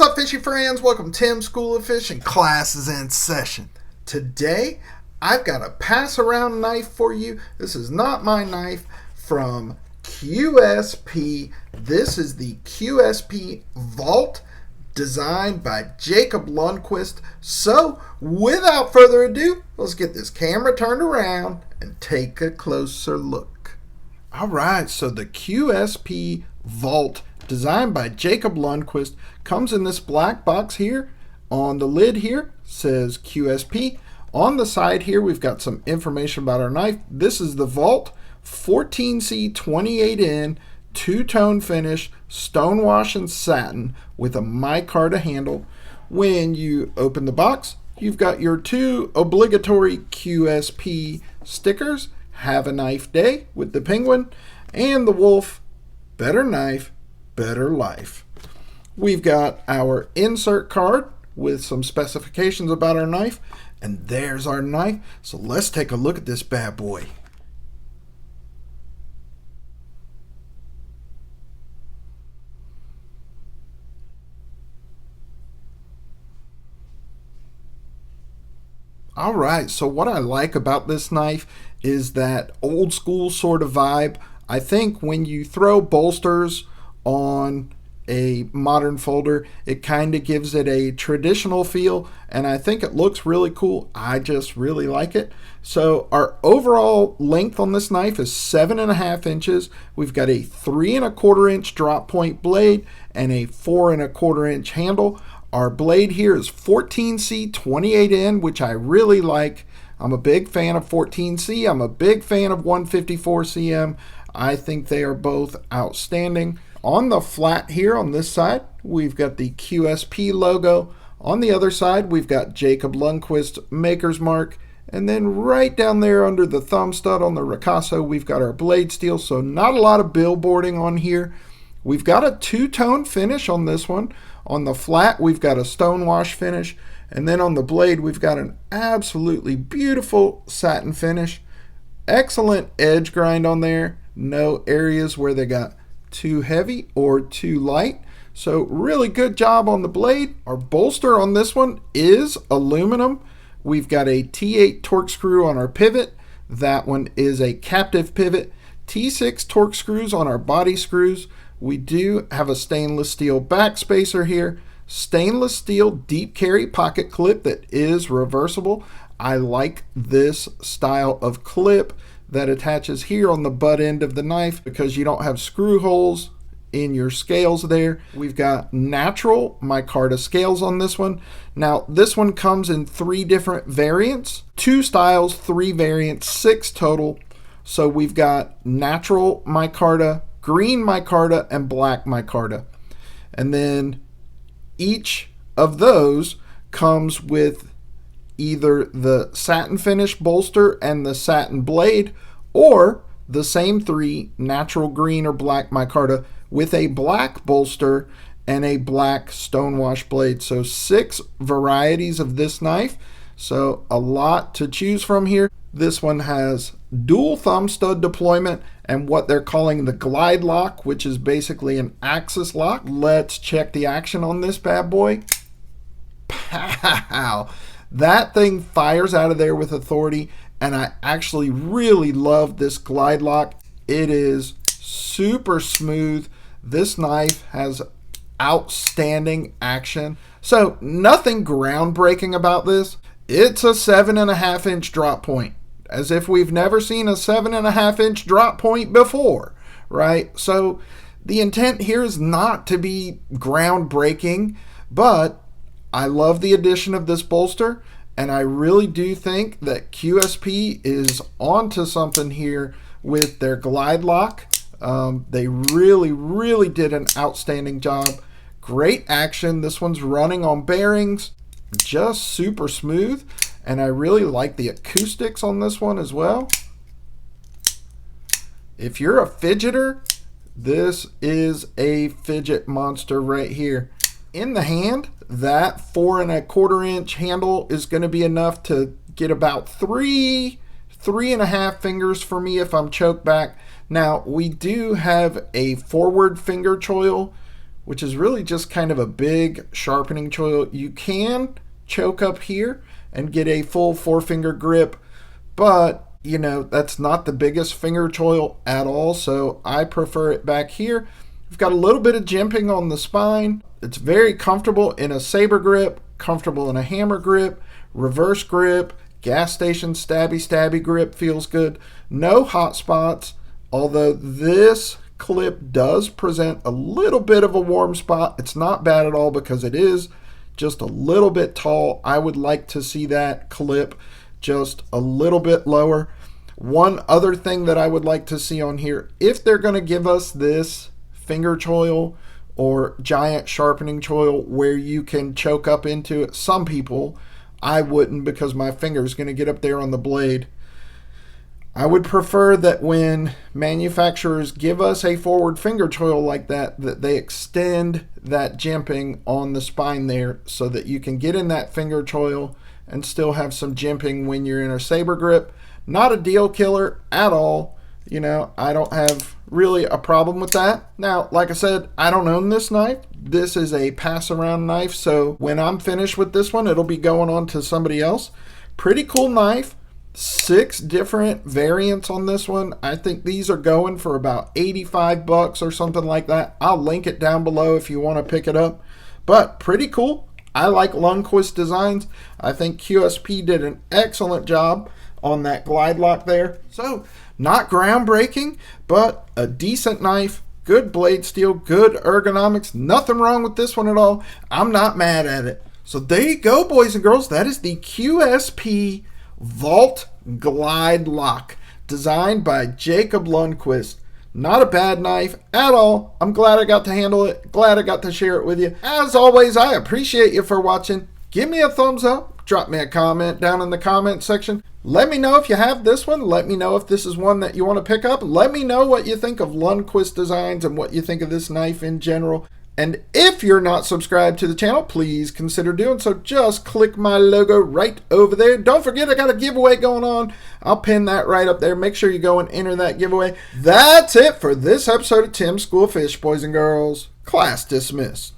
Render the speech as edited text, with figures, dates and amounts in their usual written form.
What's up, fishy friends? Welcome to Tim's School of Fishing. Class is in session. Today, I've got a pass around knife for you. This is not my knife, from QSP. This is the QSP Vault, designed by Jacob Lundquist. So, without further ado, let's get this camera turned around and take a closer look. Alright, so the QSP Vault, designed by Jacob Lundquist, comes in this black box here. On the lid here says QSP. On the side here we've got some information about our knife. This is the Vault 14C 28N two-tone finish, stonewash and satin with a micarta handle. When you open the box, you've got your two obligatory QSP stickers. Have a knife day with the penguin, and the wolf. Better knife, better life. We've got our insert card with some specifications about our knife, and there's our knife. So let's take a look at this bad boy. Alright, so what I like about this knife is that old school sort of vibe. I think when you throw bolsters on a modern folder, it kind of gives it a traditional feel, and I think it looks really cool. I just really like it. So our overall length on this knife is 7.5 inches. We've got a 3 1/4 inch drop point blade and a 4 1/4 inch handle. Our blade here is 14C 28N, which I really like. I'm a big fan of 14C. I'm a big fan of 154 CM. I think they are both outstanding. On the flat here on this side, we've got the QSP logo. On the other side, we've got Jacob Lundquist maker's mark. And then right down there under the thumb stud on the ricasso, we've got our blade steel. So not a lot of billboarding on here. We've got a two-tone finish on this one. On the flat, we've got a stonewash finish. And then on the blade, we've got an absolutely beautiful satin finish. Excellent edge grind on there. No areas where they got too heavy or too light. So really good job on the blade. Our bolster on this one is aluminum. We've got a T8 torque screw on our pivot. That one is a captive pivot. T6 torque screws on our body screws. We do have a stainless steel back spacer here. Stainless steel deep carry pocket clip that is reversible. I like this style of clip that attaches here on the butt end of the knife because you don't have screw holes in your scales there. We've got natural micarta scales on this one. Now this one comes in 3 different variants, 2 styles, 3 variants, 6 total. So we've got natural micarta, green micarta, and black micarta. And then each of those comes with either the satin finish bolster and the satin blade, or the same 3, natural, green, or black micarta with a black bolster and a black stonewash blade. So 6 varieties of this knife. So a lot to choose from here. This one has dual thumb stud deployment and what they're calling the glide lock, which is basically an axis lock. Let's check the action on this bad boy. Pow! That thing fires out of there with authority, and I actually really love this glide lock. It is super smooth. This knife has outstanding action. So nothing groundbreaking about this. It's a 7.5 inch drop point, as if we've never seen a 7.5 inch drop point before, right? So the intent here is not to be groundbreaking, but I love the addition of this bolster, and I really do think that QSP is onto something here with their glide lock. They really did an outstanding job. Great action. This one's running on bearings, just super smooth, and I really like the acoustics on this one as well. If you're a fidgeter, this is a fidget monster right here. In the hand, that 4 1/4 inch handle is going to be enough to get about 3.5 fingers for me if I'm choked back. Now we do have a forward finger choil which is really just kind of a big sharpening choil. You can choke up here and get a full 4-finger grip, but you know, that's not the biggest finger choil at all, so I prefer it back here. We've got a little bit of jimping on the spine. It's very comfortable in a saber grip, comfortable in a hammer grip, reverse grip, gas station stabby grip feels good. No hot spots, although this clip does present a little bit of a warm spot. It's not bad at all because it is just a little bit tall. I would like to see that clip just a little bit lower. One other thing that I would like to see on here, if they're going to give us this finger choil or giant sharpening choil where you can choke up into it, some people, I wouldn't because my finger is going to get up there on the blade. I would prefer that when manufacturers give us a forward finger choil like that, that they extend that jimping on the spine there so that you can get in that finger choil and still have some jimping when you're in a saber grip. Not a deal killer at all. You know, I don't have really a problem with that. Now, like I said, I don't own this knife. This is a pass around knife, so when I'm finished with this one, it'll be going on to somebody else. Pretty cool knife. 6 different variants on this one. I think these are going for about 85 bucks or something like that. I'll link it down below if you want to pick it up. But pretty cool. I like Lundquist designs. I think QSP did an excellent job on that glide lock there. So, not groundbreaking, but a decent knife. Good blade steel, good ergonomics. Nothing wrong with this one at all. I'm not mad at it. So there you go, boys and girls. That is the QSP Vault Glide Lock, designed by Jacob Lundquist. Not a bad knife at all. I'm glad I got to handle it. Glad I got to share it with you. As always, I appreciate you for watching. Give me a thumbs up. Drop me a comment down in the comment section. Let me know if you have this one. Let me know if this is one that you want to pick up. Let me know what you think of Lundquist designs and what you think of this knife in general. And if you're not subscribed to the channel, please consider doing so. Just click my logo right over there. Don't forget, I got a giveaway going on. I'll pin that right up there. Make sure you go and enter that giveaway. That's it for this episode of Tim's School of Fish, boys and girls. Class dismissed.